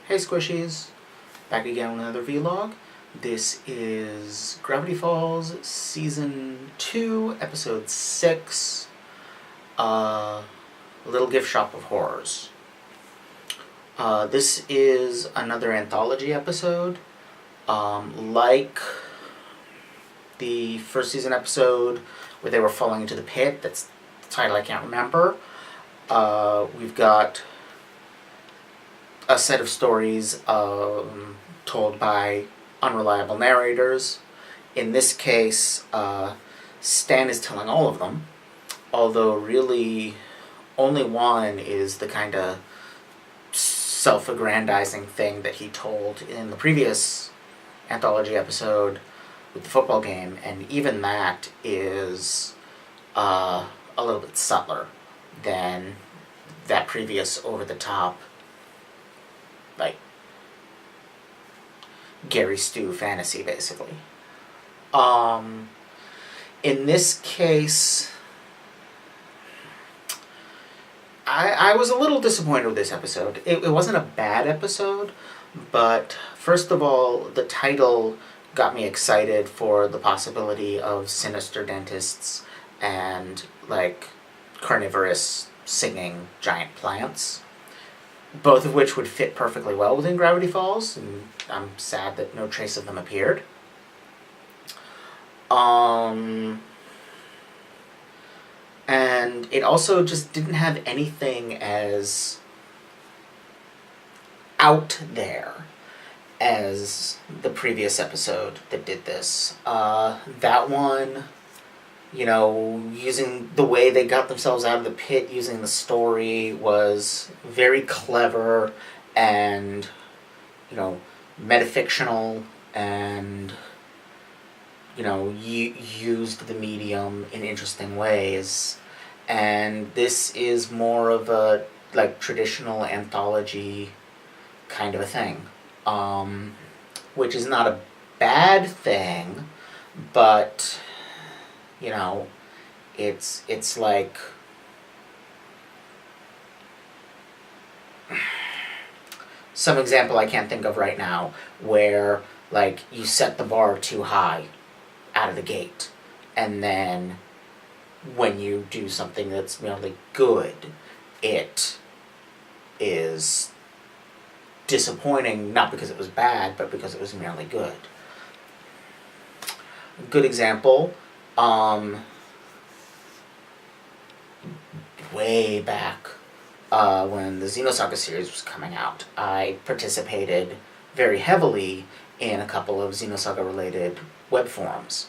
Hey Squishies, back again with another vlog. This is Gravity Falls Season 2, Episode 6, Little Gift Shop of Horrors. This is another anthology episode. Like the first season episode where they were falling into the pit, that's the title I can't remember. We've got a set of stories told by unreliable narrators. In this case, Stan is telling all of them, although really only one is the kind of self-aggrandizing thing that he told in the previous anthology episode with the football game, and even that is a little bit subtler than that previous over-the-top, like, Gary Stu fantasy, basically. In this case, I was a little disappointed with this episode. It wasn't a bad episode, but first of all, the title got me excited for the possibility of sinister dentists and, like, carnivorous singing giant plants, both of which would fit perfectly well within Gravity Falls, and I'm sad that no trace of them appeared. And it also just didn't have anything as out there as the previous episode that did this. That one, you know, using the way they got themselves out of the pit, using the story, was very clever and, you know, metafictional, and, you know, used the medium in interesting ways. And this is more of a, like, traditional anthology kind of a thing, which is not a bad thing, but, you know, it's like some example I can't think of right now where, like, you set the bar too high out of the gate, and then when you do something that's merely good, it is disappointing, not because it was bad, but because it was merely good. A good example, way back when the Xenosaga series was coming out, I participated very heavily in a couple of Xenosaga related web forums,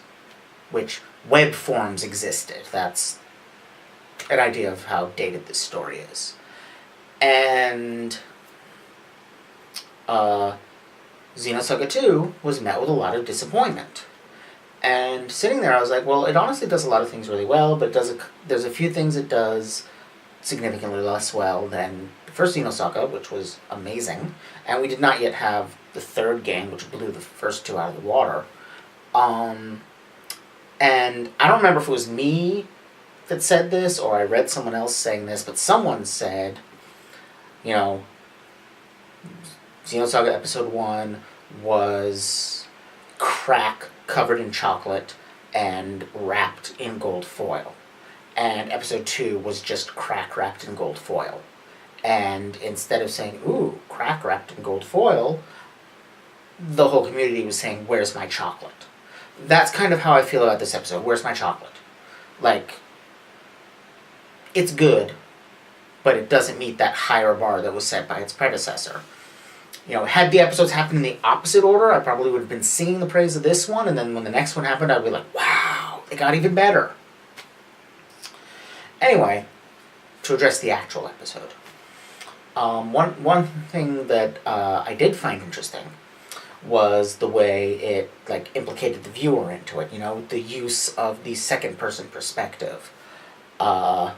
which web forums existed. That's an idea of how dated this story is. And Xenosaga 2 was met with a lot of disappointment. And sitting there, I was like, well, it honestly does a lot of things really well, but there's a few things it does significantly less well than the first Xenosaga, which was amazing. And we did not yet have the third game, which blew the first two out of the water. And I don't remember if it was me that said this, or I read someone else saying this, but someone said, you know, Xenosaga Episode 1 was crack covered in chocolate and wrapped in gold foil. And Episode 2 was just crack wrapped in gold foil. And instead of saying, ooh, crack wrapped in gold foil, the whole community was saying, where's my chocolate? That's kind of how I feel about this episode. Where's my chocolate? Like, it's good, but it doesn't meet that higher bar that was set by its predecessor. You know, had the episodes happened in the opposite order, I probably would have been singing the praise of this one, and then when the next one happened, I'd be like, wow, it got even better. Anyway, to address the actual episode. One thing that I did find interesting was the way it, like, implicated the viewer into it, you know, the use of the second-person perspective to,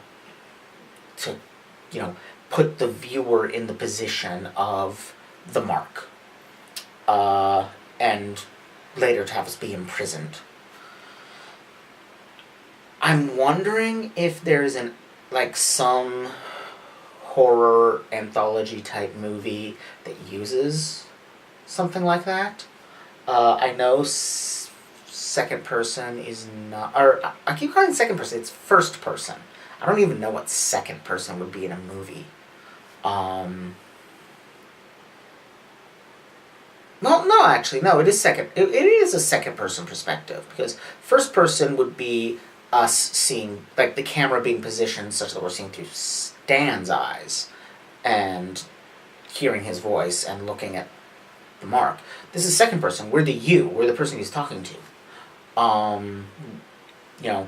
you know, put the viewer in the position of the mark, and later to have us be imprisoned. I'm wondering if there's some horror anthology type movie that uses something like that. I know second person is not, or I keep calling it second person, it's first person. I don't even know what second person would be in a movie. No, actually, no, it is second. It is a second person perspective, because first person would be us seeing, like, the camera being positioned such that we're seeing through Stan's eyes and hearing his voice and looking at the mark. This is second person. We're the you. We're the person he's talking to. You know,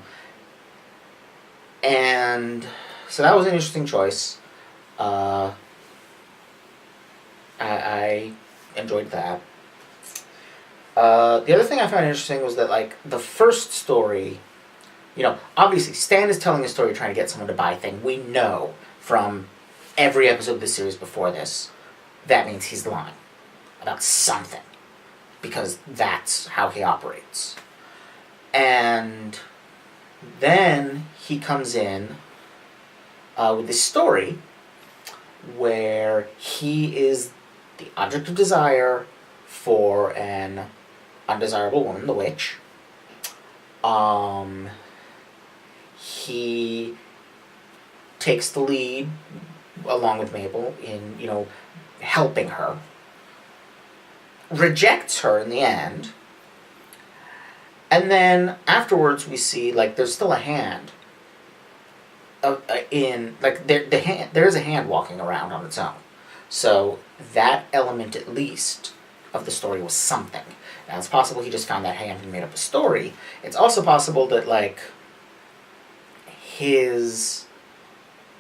and so that was an interesting choice. I enjoyed that. The other thing I found interesting was that, like, the first story, obviously Stan is telling a story trying to get someone to buy a thing. We know from every episode of the series before this that means he's lying about something, because that's how he operates. And then he comes in with this story where he is the object of desire for an undesirable woman, the witch. He takes the lead, along with Mabel, in, helping her. Rejects her in the end. And then afterwards we see, like, there's still a hand there is a hand walking around on its own. So that element, at least, of the story was something. Now, it's possible he just found that hand and made up a story. It's also possible that, like, his,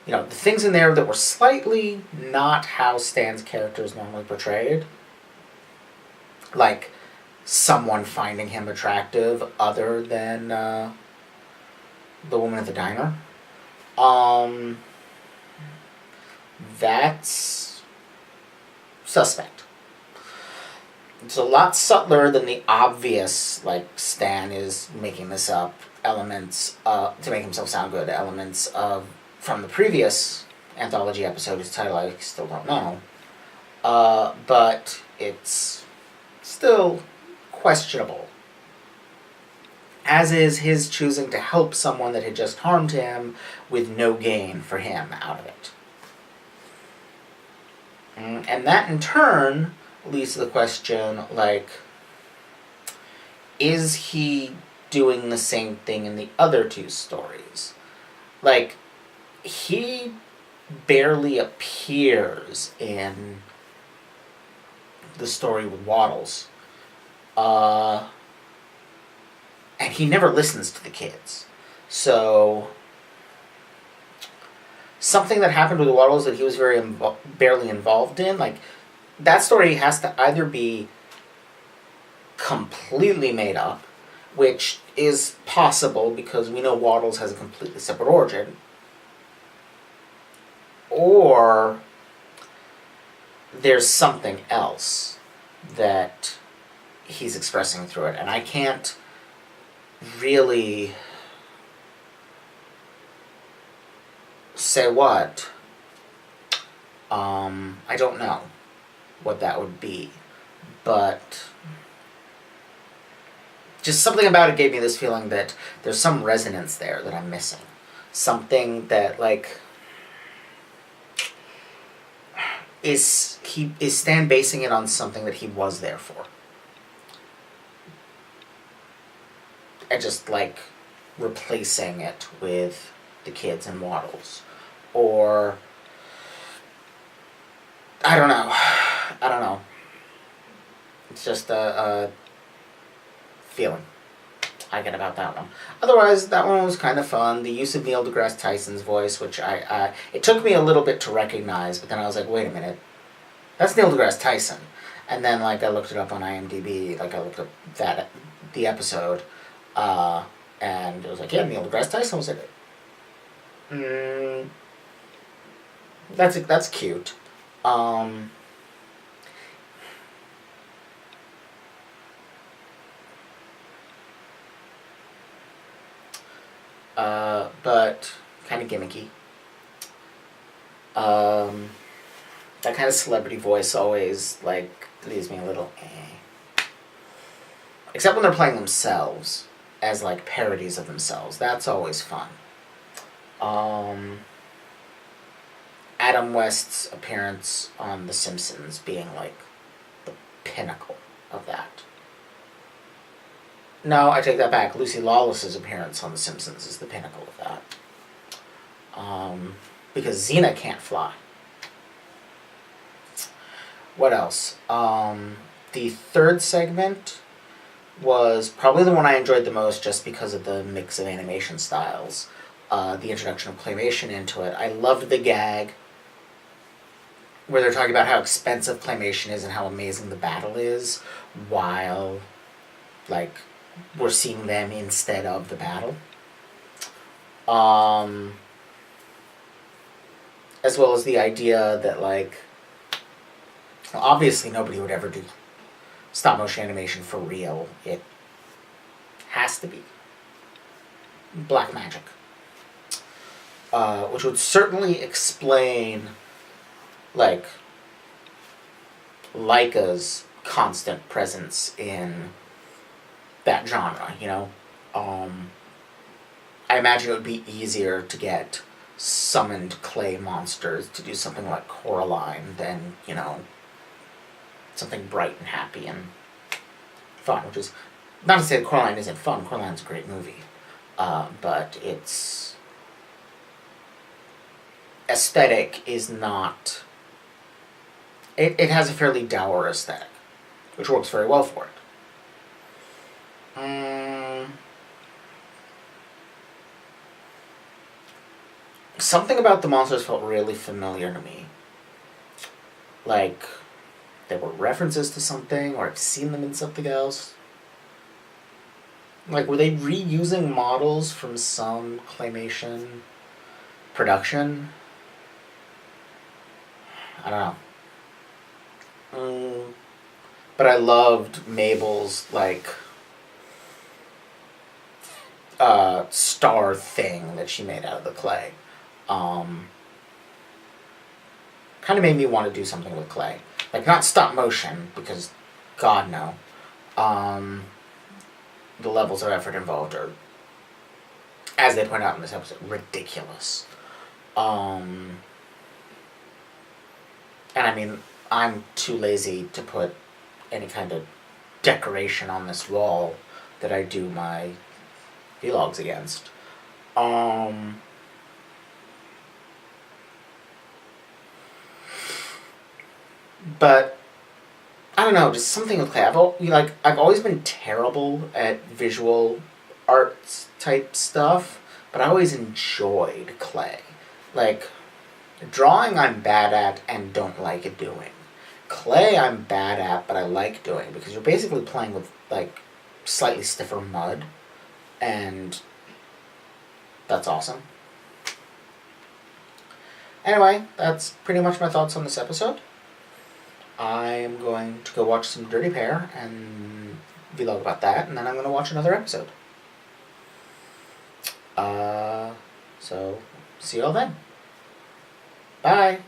the things in there that were slightly not how Stan's character is normally portrayed, like someone finding him attractive other than the woman at the diner, that's suspect. It's a lot subtler than the obvious, like, Stan is making this up, elements to make himself sound good, elements of from the previous anthology episode, whose title I still don't know. But it's still questionable. As is his choosing to help someone that had just harmed him with no gain for him out of it. And that, in turn, leads to the question, like, is he doing the same thing in the other two stories? Like, he barely appears in the story with Waddles. And he never listens to the kids. So, something that happened with Waddles that he was very barely involved in, like, that story has to either be completely made up, which is possible because we know Waddles has a completely separate origin, or there's something else that he's expressing through it, and I can't really say what. I don't know what that would be, but just something about it gave me this feeling that there's some resonance there that I'm missing. Something that, like, is Stan basing it on something that he was there for? And just, like, replacing it with the kids and Waddles. Or, I don't know. It's just a feeling I get about that one. Otherwise, that one was kind of fun. The use of Neil deGrasse Tyson's voice, which it took me a little bit to recognize, but then I was like, wait a minute, that's Neil deGrasse Tyson. And then, like, I looked it up on IMDb, like, I looked up the episode, and it was like, yeah, Neil deGrasse Tyson was in it. That's cute. But kind of gimmicky. That kind of celebrity voice always, like, leaves me a little Except when they're playing themselves as, like, parodies of themselves. That's always fun. Adam West's appearance on The Simpsons being, like, the pinnacle of that. No, I take that back. Lucy Lawless's appearance on The Simpsons is the pinnacle of that. Because Xena can't fly. What else? The third segment was probably the one I enjoyed the most just because of the mix of animation styles. The introduction of claymation into it. I loved the gag where they're talking about how expensive claymation is and how amazing the battle is, while, like, we're seeing them instead of the battle. As well as the idea that, like, obviously nobody would ever do stop motion animation for real. It has to be black magic. Which would certainly explain, like, Leica's constant presence in that genre, you know? I imagine it would be easier to get summoned clay monsters to do something like Coraline than, you know, something bright and happy and fun, which is not to say that Coraline isn't fun. Coraline's a great movie. But its aesthetic is not... It has a fairly dour aesthetic, which works very well for it. Something about the monsters felt really familiar to me. Like, there were references to something, or I've seen them in something else. Like, were they reusing models from some claymation production? I don't know. But I loved Mabel's, like, star thing that she made out of the clay. Kind of made me want to do something with clay. Like, not stop motion, because, God, no. The levels of effort involved are, as they point out in this episode, ridiculous. And I mean, I'm too lazy to put any kind of decoration on this wall that I do my vlogs against. But I don't know, just something with clay. I've always been terrible at visual arts type stuff, but I always enjoyed clay. Like, drawing I'm bad at and don't like doing. Clay I'm bad at, but I like doing, because you're basically playing with, like, slightly stiffer mud, and that's awesome. Anyway, that's pretty much my thoughts on this episode. I am going to go watch some Dirty Pair and vlog about that, and then I'm going to watch another episode. So, see y'all then. Bye!